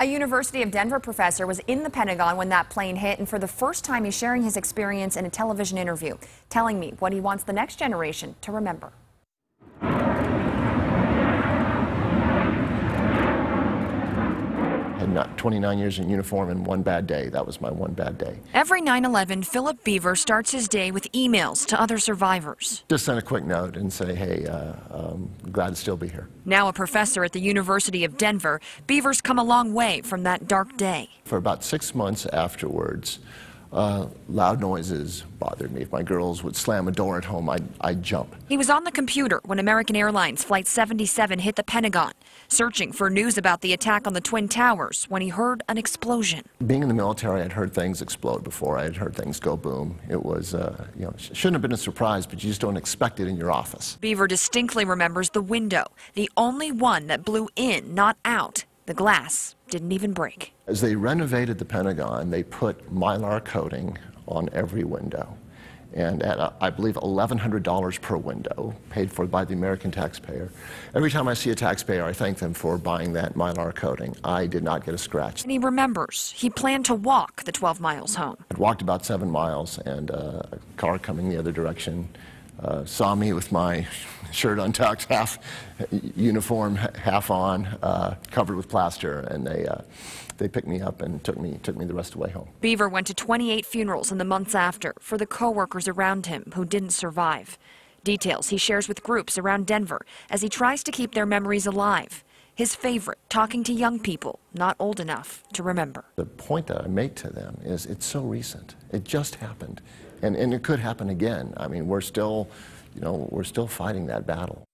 A University of Denver professor was in the Pentagon when that plane hit, and for the first time he's sharing his experience in a television interview, telling me what he wants the next generation to remember. I had 29 years in uniform and one bad day. That was my one bad day. Every 9/11, Philip Beaver starts his day with emails to other survivors. Just send a quick note and say, hey, glad to still be here. Now a professor at the University of Denver, Beaver's come a long way from that dark day. For about 6 months afterwards, loud noises bothered me. If my girls would slam a door at home, I'd jump. He was on the computer when American Airlines Flight 77 hit the Pentagon, searching for news about the attack on the Twin Towers when he heard an explosion. Being in the military, I'd heard things explode before. I had heard things go boom. It was, shouldn't have been a surprise, but you just don't expect it in your office. Beaver distinctly remembers the window, the only one that blew in, not out. The glass didn't even break. As they renovated the Pentagon, they put Mylar coating on every window. And at, I believe, $1,100 per window, paid for by the American taxpayer. Every time I see a taxpayer, I thank them for buying that Mylar coating. I did not get a scratch. And he remembers he planned to walk the 12 miles home. I walked about 7 miles, and a car coming the other direction saw me with my shirt untucked, half uniform, half on, covered with plaster, and they picked me up and took me the rest of the way home. Beaver went to 28 funerals in the months after for the coworkers around him who didn't survive. Details he shares with groups around Denver as he tries to keep their memories alive. His favorite, talking to young people not old enough to remember. The point that I make to them is it's so recent. It just happened. And it could happen again. I mean, we're still fighting that battle.